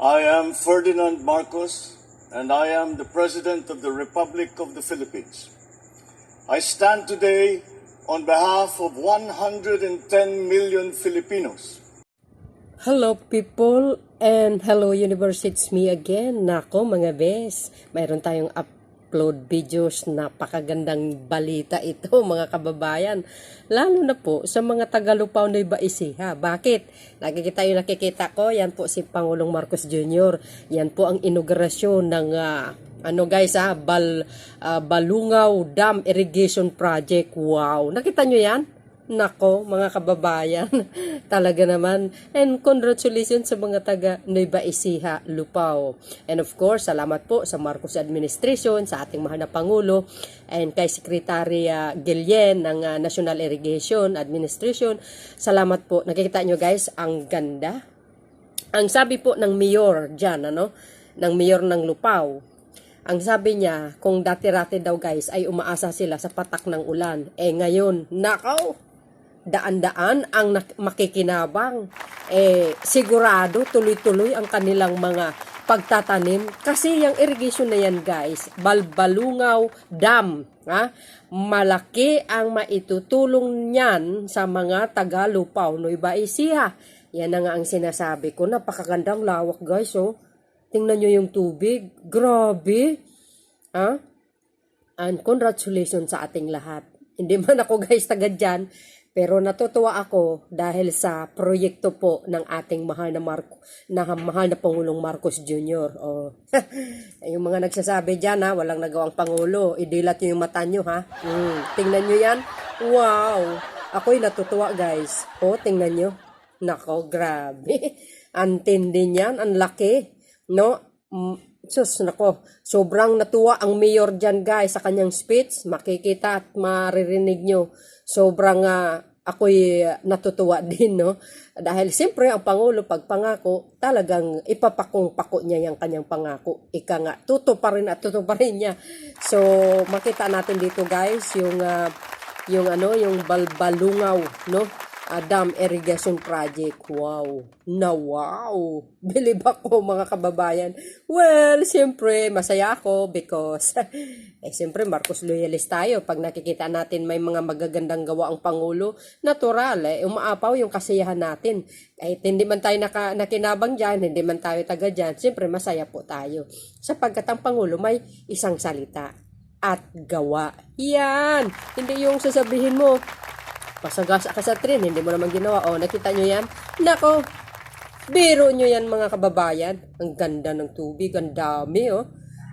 I am Ferdinand Marcos, and I am the President of the Republic of the Philippines. I stand today on behalf of 110 million Filipinos. Hello people and hello universe, it's me again. Nako mga bes, mayroon tayong upload videos, napakagandang balita ito mga kababayan. Lalo na po sa mga Tagalupaw na Iba-Isiha. Bakit? Nakikita ko, yan po si Pangulong Marcos Jr. Yan po ang inaugurasyon ng Balungaw Dam Irrigation Project. Wow! Nakita nyo yan? Nako, mga kababayan, talaga naman. And congratulations sa mga taga Nueva Ecija, Lupao. And of course, salamat po sa Marcos Administration, sa ating mahal na Pangulo, and kay Secretary Guillen ng National Irrigation Administration. Salamat po. Nakikita nyo guys, ang ganda. Ang sabi po ng mayor dyan, ng mayor ng Lupao, ang sabi niya, kung dati-rati daw guys, ay umaasa sila sa patak ng ulan. Ngayon, nakaw! Daan-daan ang makikinabang. Sigurado tuloy-tuloy ang kanilang mga pagtatanim. Kasi yung irrigation na yan guys, Balbalungaw Dam, malaki ang maitutulong niyan sa mga Tagalupaw, Nueva Ecija. Yan na nga ang sinasabi ko. Napakagandang lawak guys. Tingnan nyo yung tubig. Grabe. And congratulations sa ating lahat. Hindi man ako guys taga dyan, pero natutuwa ako dahil sa proyekto po ng ating mahal na Pangulong Marcos Jr. Yung mga nagsasabi dyan walang nagawang Pangulo, idilat nyo yung mata nyo tingnan nyo yan. Wow! Ako'y natutuwa guys. Tingnan nyo. Nako, grabe. Ang tindi niyan, ang laki. No? Nako, sobrang natuwa ang mayor dyan guys sa kanyang speech. Makikita at maririnig nyo. Sobrang ako'y natutuwa din, no? Dahil siyempre ang Pangulo pag pangako, talagang ipapakong-pako niya yung kanyang pangako. Ika nga, tutuparin niya. So, makita natin dito guys, yung Balbalungaw, no? Dam Irrigation Project. Wow! Wow! Bilib ako mga kababayan. Well, siyempre, masaya ako because, siyempre, Marcos loyalist tayo. Pag nakikita natin may mga magagandang gawa ang Pangulo, natural, umaapaw yung kasiyahan natin. Kahit hindi man tayo nakinabang dyan, hindi man tayo taga dyan, siyempre, masaya po tayo. Sapagkat ang Pangulo may isang salita at gawa. Yan! Hindi yung sasabihin mo, pasagasa ka sa train, hindi mo naman ginawa. Nakita nyo yan? Nako, biro nyo yan mga kababayan. Ang ganda ng tubig, ang dami,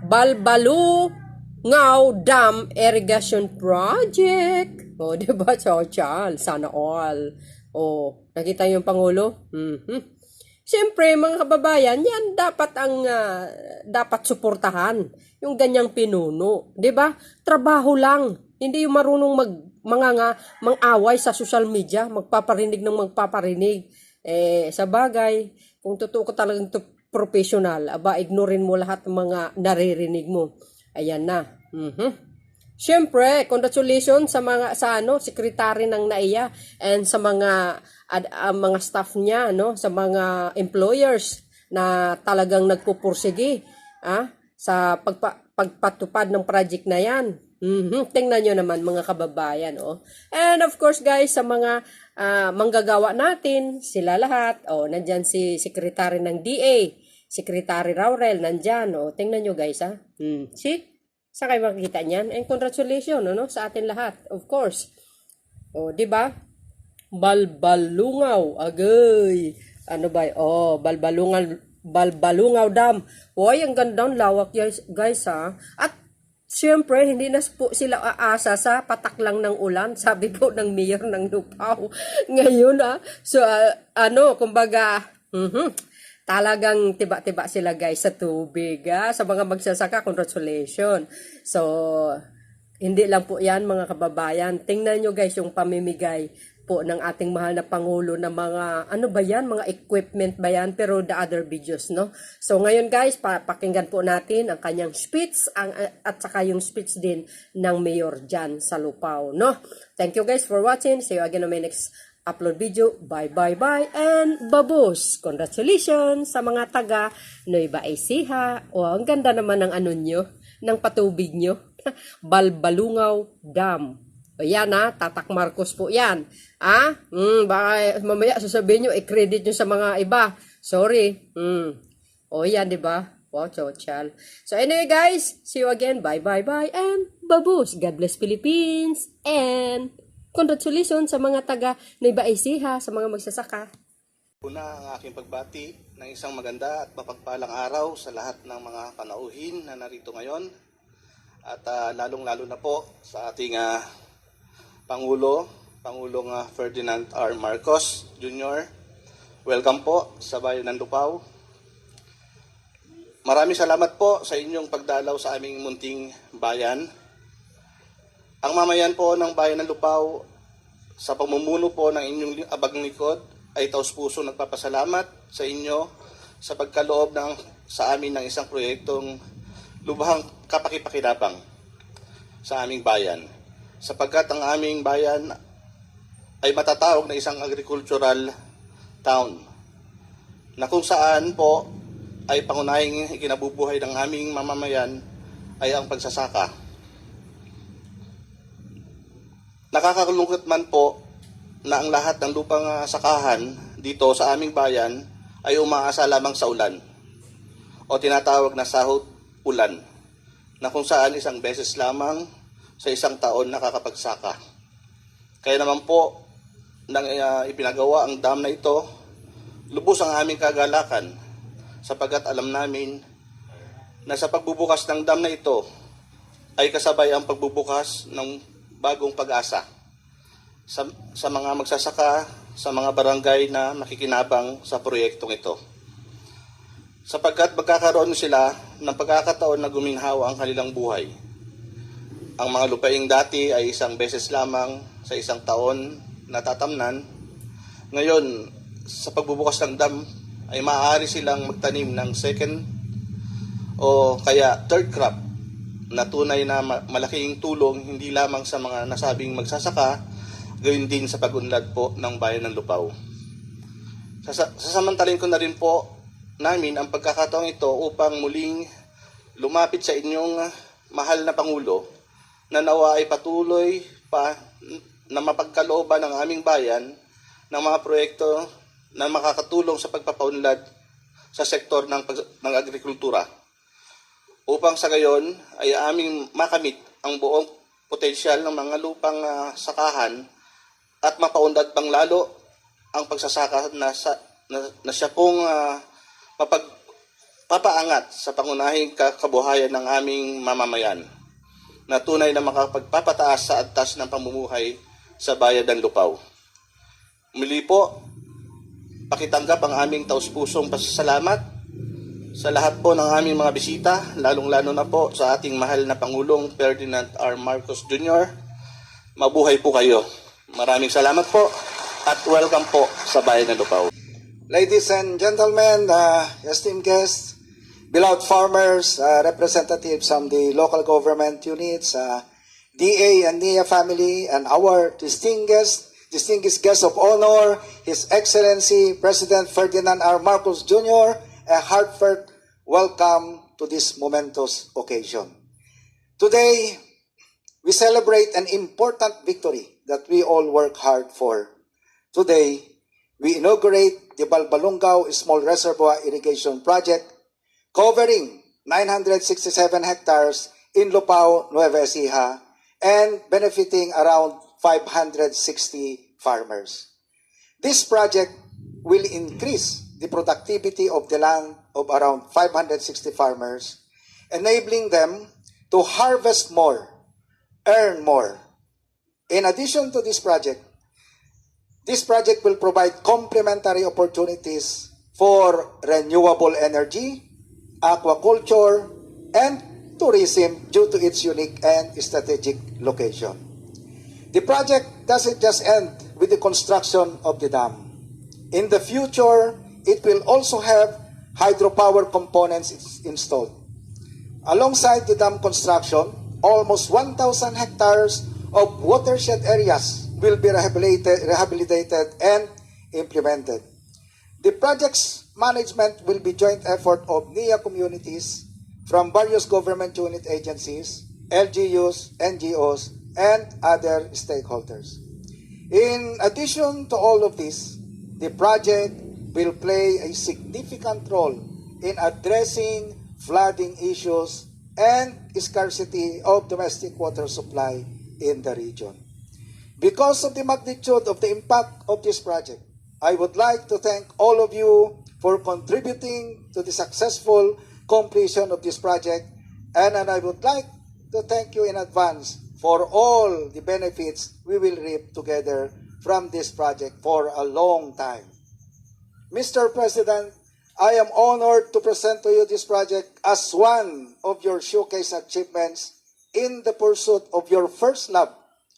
Balbalungaw Dam Irrigation Project. Diba, Chochal? Sana all. Nakita nyo yung Pangulo? Siyempre, mga kababayan, yan dapat suportahan. Yung ganyang pinuno. Diba? Trabaho lang. Hindi yung marunong mang-away sa social media, magpaparinig. Sa bagay, kung totoo ka talagang professional, ignorin mo lahat ng mga naririnig mo. Ayan na. Siyempre, congratulations sa secretary ng NAIA and sa mga staff niya, sa mga employers na talagang nagpupursige sa pagpatupad ng project na yan. Tingnan nyo naman mga kababayan. And of course guys, sa mga manggagawa natin, sila lahat. Nandyan si Secretary ng DA, Secretary Raurel, nandyan. Tingnan nyo guys See? Saan kayo makikita niyan? And congratulations sa atin lahat, of course. Diba? Balbalungaw. Agay. Ano ba? Balbalungaw Dam. Ang gandang lawak guys At siyempre, hindi na po sila aasa sa patak lang ng ulan. Sabi po ng mayor ng Lupao. Ngayon, kumbaga, talagang tiba-tiba sila guys sa tubig. Sa mga magsasaka, congratulations. So, hindi lang po yan mga kababayan. Tingnan nyo guys yung pamimigay po ng ating mahal na Pangulo na mga, mga equipment ba yan? Pero the other videos, no? So, ngayon guys, pakinggan po natin ang kanyang speech at saka yung speech din ng mayor dyan sa Lupao, no? Thank you guys for watching. See you again on my next upload video, bye, and babos! Congratulations sa mga taga Nueva Ecija. O, ang ganda naman ng ano nyo, ng patubig nyo. Balbalungaw Dam. O yan ha, Tatak Marcos po yan. Baka mamaya sasabihin nyo, i-credit nyo sa mga iba. Sorry. O yan, di ba? Wow, social. So anyway guys, see you again. Bye, and babos! God bless Philippines! And congratulations sa mga taga Nueva Ecija, sa mga magsasaka. Una ang aking pagbati ng isang maganda at mapagpalang araw sa lahat ng mga panauhin na narito ngayon. At lalong-lalo na po sa ating Pangulong Ferdinand R. Marcos Jr. Welcome po sa Bayan ng Lupao. Maraming salamat po sa inyong pagdalaw sa aming munting bayan. Ang mamayan po ng Bayan ng Lupao, sa pamumuno po ng inyong abang likod, ay taus-puso nagpapasalamat sa inyo sa pagkaloob sa amin ng isang proyektong lubhang kapakipakinabang sa aming bayan. Sapagkat ang aming bayan ay matatawag na isang agricultural town, na kung saan po ay pangunahing ikinabubuhay ng aming mamamayan ay ang pagsasaka. Nakakalungkot man po na ang lahat ng lupang sakahan dito sa aming bayan ay umaasa lamang sa ulan o tinatawag na sahod ulan, na kung saan isang beses lamang sa isang taon nakakapagsaka. Kaya naman po nang ipinagawa ang dam na ito, lubos ang aming kagalakan sapagkat alam namin na sa pagbubukas ng dam na ito ay kasabay ang pagbubukas ng bagong pag-asa sa mga magsasaka, sa mga barangay na makikinabang sa proyektong ito. Sapagkat magkakaroon sila ng pagkakataon na guminhawa ang kanilang buhay. Ang mga lupaing dati ay isang beses lamang sa isang taon natatamnan. Ngayon, sa pagbubukas ng dam, ay maaari silang magtanim ng second o kaya third crop na tunay na malaking tulong hindi lamang sa mga nasabing magsasaka, gayon din sa pag-unlad po ng Bayan ng Lupao. Sasamantalin ko na rin po namin ang pagkakataong ito upang muling lumapit sa inyong mahal na Pangulo na nawa ay patuloy pa na mapagkalooban ng aming bayan ng mga proyekto na makakatulong sa pagpapaunlad sa sektor ng agrikultura, upang sa gayon ay aming makamit ang buong potensyal ng mga lupang sakahan at mapaunlad pang lalo ang pagsasaka na siya pong papaangat sa pangunahing kabuhayan ng aming mamamayan, na tunay na makapagpapataas sa antas ng pamumuhay sa Bayan ng Lupao. Muli po, pakitanggap ang aming taus-pusong pasasalamat sa lahat po ng aming mga bisita, lalong-lalo na po sa ating mahal na Pangulong Ferdinand R. Marcos Jr. Mabuhay po kayo. Maraming salamat po at welcome po sa Bayan ng Lupao. Ladies and gentlemen, esteemed guests, beloved farmers, representatives from the local government units, DA and NIA family, and our distinguished guest of honor, His Excellency President Ferdinand R. Marcos Jr., a heartfelt welcome to this momentous occasion. Today, we celebrate an important victory that we all work hard for. Today, we inaugurate the Balbalungaw Small Reservoir Irrigation Project, covering 967 hectares in Lupao, Nueva Ecija, and benefiting around 560 farmers. This project will increase the productivity of the land of around 560 farmers, enabling them to harvest more, earn more. In addition to this project will provide complementary opportunities for renewable energy, aquaculture, and tourism due to its unique and strategic location. The project doesn't just end with the construction of the dam. In the future, it will also have hydropower components installed. Alongside the dam construction, almost 1,000 hectares of watershed areas will be rehabilitated and implemented. The project's management will be joint effort of NIA communities from various government unit agencies, LGUs, NGOs, and other stakeholders. In addition to all of this, the project will play a significant role in addressing flooding issues and scarcity of domestic water supply in the region. Because of the magnitude of the impact of this project, I would like to thank all of you for contributing to the successful completion of this project, and I would like to thank you in advance for all the benefits we will reap together from this project for a long time. Mr. President, I am honored to present to you this project as one of your showcase achievements in the pursuit of your first love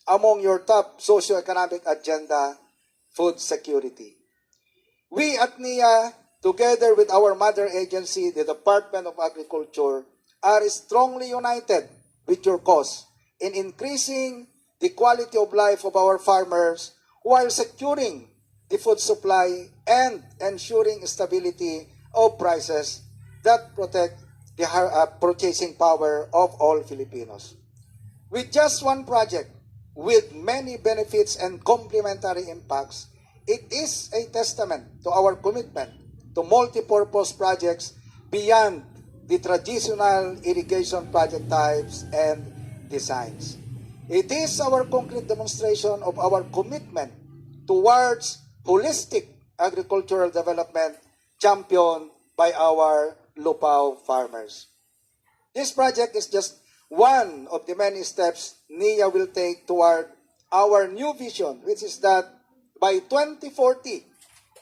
among your top socioeconomic agenda, food security. We at NIA, together with our mother agency, the Department of Agriculture, are strongly united with your cause in increasing the quality of life of our farmers while securing the food supply and ensuring stability of prices that protect the purchasing power of all Filipinos. With just one project, with many benefits and complementary impacts, it is a testament to our commitment to multi-purpose projects beyond the traditional irrigation project types and designs. It is our concrete demonstration of our commitment towards holistic agricultural development championed by our Lupao farmers. This project is just one of the many steps NIA will take toward our new vision, which is that by 2040,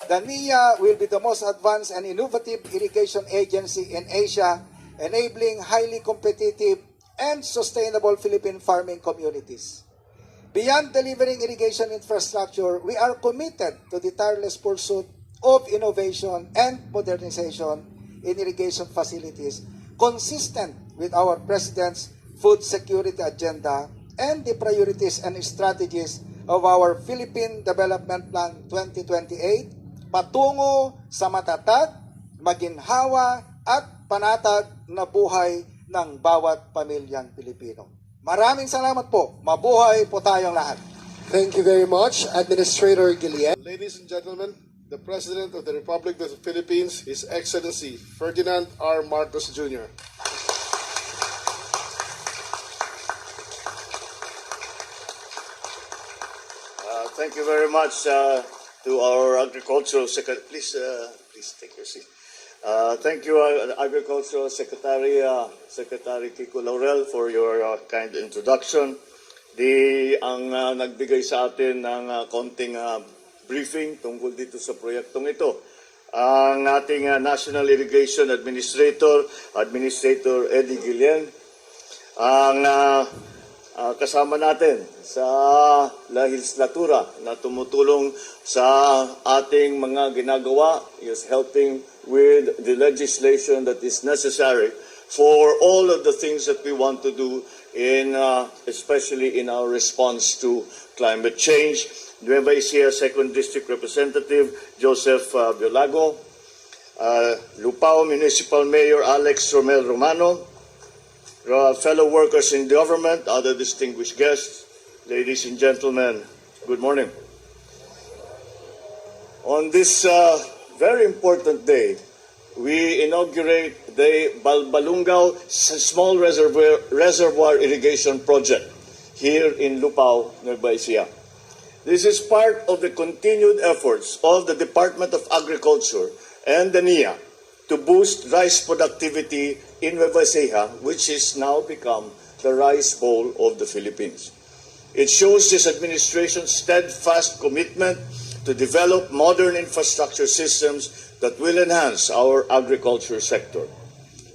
the NIA will be the most advanced and innovative irrigation agency in Asia, enabling highly competitive and sustainable Philippine farming communities. Beyond delivering irrigation infrastructure, we are committed to the tireless pursuit of innovation and modernization in irrigation facilities, consistent with our President's food security agenda and the priorities and strategies of our Philippine Development Plan 2028 patungo sa matatag, maginhawa at panatag na buhay ng bawat pamilyang Pilipino. Maraming salamat po. Mabuhay po tayong lahat. Thank you very much, Administrator Guillen. Ladies and gentlemen, the President of the Republic of the Philippines, His Excellency Ferdinand R. Marcos Jr. Thank you very much to our Agricultural Secretary. Please take your seat. Thank you, Agricultural Secretary, Secretary Kiko Laurel, for your kind introduction. Ang nagbigay sa atin ng konting briefing tungkol dito sa proyektong ito. Ang ating National Irrigation Administrator, Administrator Eddie Guillen, ang kasama natin sa legislatura na tumutulong sa ating mga ginagawa, is helping with the legislation that is necessary for all of the things that we want to do in especially in our response to climate change. Nueva Ecija 2nd District Representative Joseph Biolago, Lupao Municipal Mayor Alex Romel Romano, fellow workers in government, other distinguished guests, ladies and gentlemen, good morning. On this very important day, we inaugurate the Balbalungaw Small Reservoir Irrigation Project here in Lupao, Nueva Ecija. This is part of the continued efforts of the Department of Agriculture and the NIA to boost rice productivity in Nueva Ecija, which has now become the rice bowl of the Philippines. It shows this administration's steadfast commitment to develop modern infrastructure systems that will enhance our agriculture sector.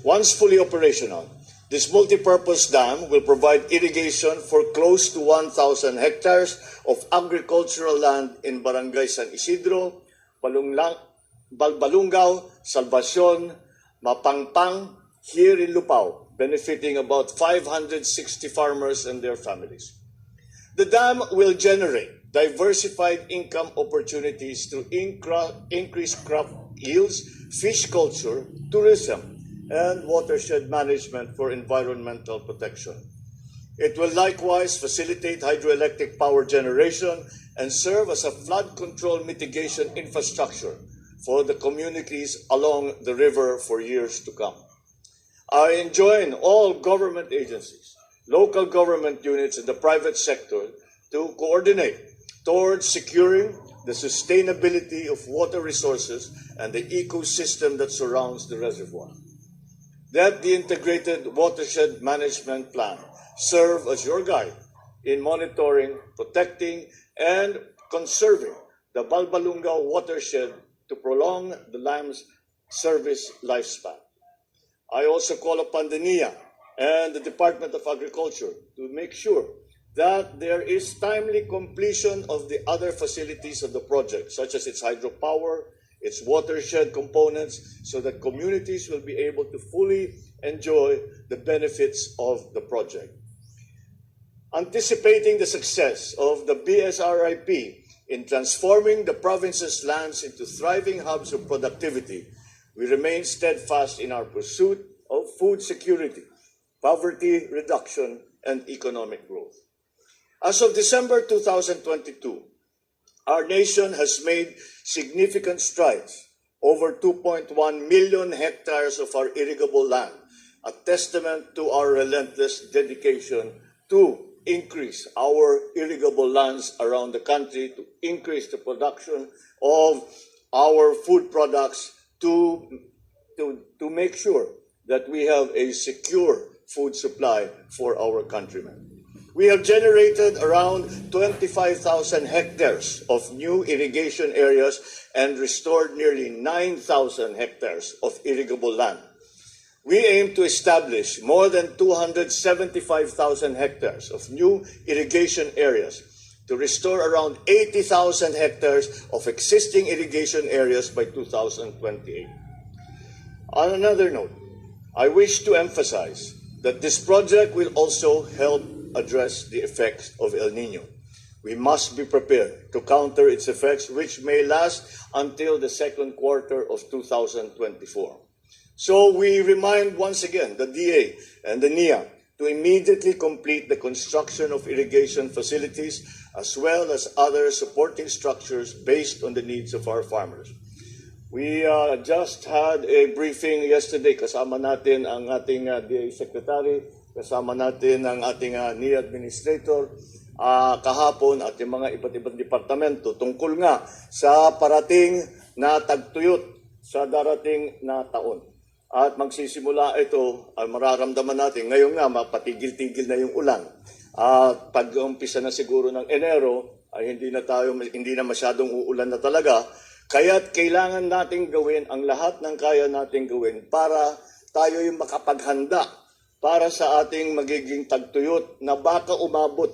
Once fully operational, this multipurpose dam will provide irrigation for close to 1,000 hectares of agricultural land in Barangay San Isidro, Balbalungaw, Salvacion, Mapangpang, here in Lupao, benefiting about 560 farmers and their families. The dam will generate diversified income opportunities through increased crop yields, fish culture, tourism, and watershed management for environmental protection. It will likewise facilitate hydroelectric power generation and serve as a flood control mitigation infrastructure for the communities along the river for years to come. I enjoin all government agencies, local government units, and the private sector to coordinate towards securing the sustainability of water resources and the ecosystem that surrounds the reservoir. That the integrated watershed management plan serve as your guide in monitoring, protecting, and conserving the Balbalunga watershed to prolong the land's service lifespan. I also call upon the NIA and the Department of Agriculture to make sure that there is timely completion of the other facilities of the project, such as its hydropower, its watershed components, so that communities will be able to fully enjoy the benefits of the project. Anticipating the success of the BSRIP in transforming the province's lands into thriving hubs of productivity, we remain steadfast in our pursuit of food security, poverty reduction, and economic growth. As of December 2022, our nation has made significant strides, over 2.1 million hectares of our irrigable land, a testament to our relentless dedication to increase our irrigable lands around the country, to increase the production of our food products, to make sure that we have a secure food supply for our countrymen. We have generated around 25,000 hectares of new irrigation areas and restored nearly 9,000 hectares of irrigable land. We aim to establish more than 275,000 hectares of new irrigation areas to restore around 80,000 hectares of existing irrigation areas by 2028. On another note, I wish to emphasize that this project will also help address the effects of El Nino. We must be prepared to counter its effects, which may last until the second quarter of 2024. So we remind once again the DA and the NIA to immediately complete the construction of irrigation facilities as well as other supporting structures based on the needs of our farmers. We just had a briefing yesterday. Kasama natin ang ating DA Secretary, kasama natin ang ating NIA Administrator kahapon at yung mga iba't ibang departamento tungkol nga sa parating na tagtuyot sa darating na taon. At magsisimula ito, mararamdaman natin, ngayon nga mapatigil-tigil na yung ulan. At pag-umpisa na siguro ng Enero, ay hindi na masyadong uulan na talaga. Kaya't kailangan nating gawin ang lahat ng kaya nating gawin para tayo yung makapaghanda para sa ating magiging tagtuyot na baka umabot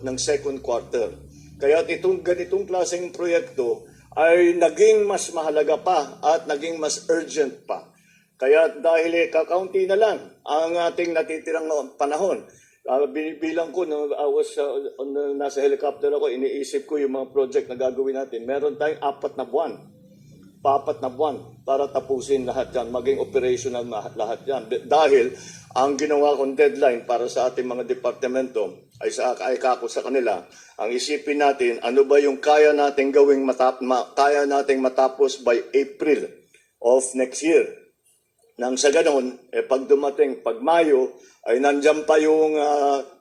ng second quarter. Kaya't itong ganitong klaseng proyekto ay naging mas mahalaga pa at naging mas urgent pa. Kaya dahil kakaunti na lang ang ating natitirang panahon, binibilang ko, nasa helicopter ako, iniisip ko yung mga project na gagawin natin. Meron tayong 4 na buwan para tapusin lahat yan, maging operational lahat yan. Dahil ang ginawa kong deadline para sa ating mga departamento ay kako sa kanila, ang isipin natin, ano ba yung kaya nating gawing kaya nating matapos by April of next year. Nang sa ganon, pag dumating, pag Mayo, ay nandyan pa yung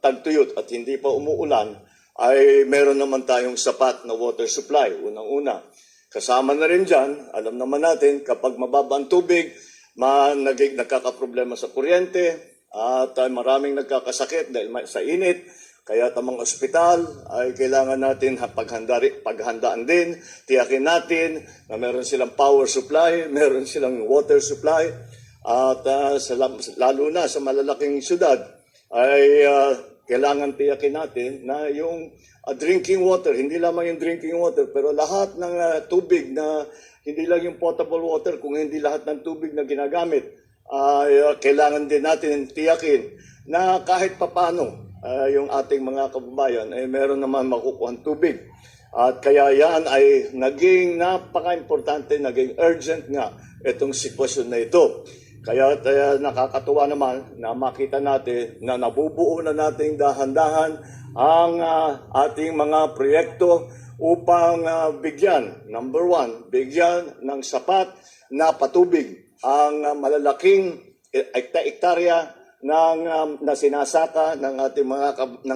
tagtuyot at hindi pa umuulan, ay meron naman tayong sapat na water supply, unang-una. Kasama na rin dyan, alam naman natin, kapag mababa ang tubig, nagkakaproblema sa kuryente, at maraming nagkakasakit dahil sa init. Kaya ang mga ospital ay kailangan natin paghandaan din, tiyakin natin na meron silang power supply, meron silang water supply, at lalo na sa malalaking syudad ay kailangan tiyakin natin na yung drinking water, hindi lamang yung drinking water, pero lahat ng tubig na hindi lang yung potable water, kung hindi lahat ng tubig na ginagamit, kailangan din natin tiyakin na kahit papano yung ating mga kababayan ay meron naman makukuhang tubig. At kaya yan ay naging napaka-importante, naging urgent nga itong sitwasyon na ito. Kaya nakakatuwa naman na makita natin na nabubuo na nating dahan-dahan ang ating mga proyekto upang bigyan, number one, bigyan ng sapat na patubig ang malalaking ektarya na sinasaka ng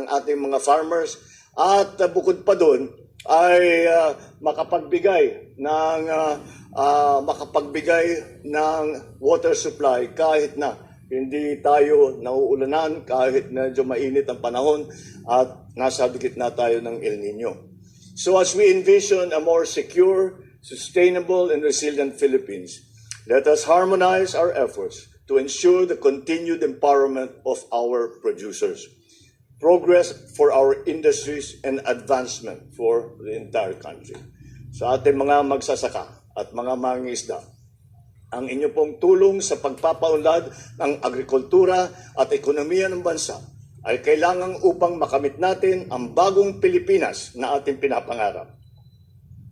ating mga farmers, at bukod pa doon ay makapagbigay ng water supply kahit na hindi tayo nauulanan, kahit medyo mainit ang panahon at nasa dikit na tayo ng El Nino. So as we envision a more secure, sustainable, and resilient Philippines, let us harmonize our efforts to ensure the continued empowerment of our producers, progress for our industries, and advancement for the entire country. Sa ating mga magsasaka at mga mangingisda, ang inyo pong tulong sa pagpapaunlad ng agrikultura at ekonomiya ng bansa ay kailangan upang makamit natin ang bagong Pilipinas na ating pinapangarap.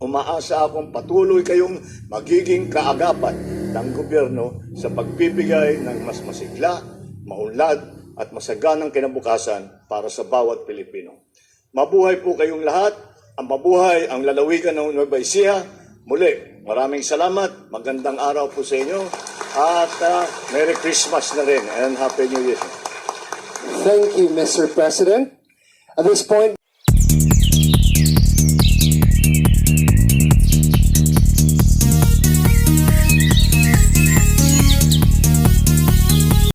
Umaasa akong patuloy kayong magiging kaagapan ng gobyerno sa pagbibigay ng mas masigla, maunlad at masaganang kinabukasan para sa bawat Pilipino. Mabuhay po kayong lahat. Ang mabuhay ang lalawigan ng Nueva Ecija. Muli, maraming salamat. Magandang araw po sa inyo. At Merry Christmas na rin and Happy New Year. Thank you, Mr. President. At this point,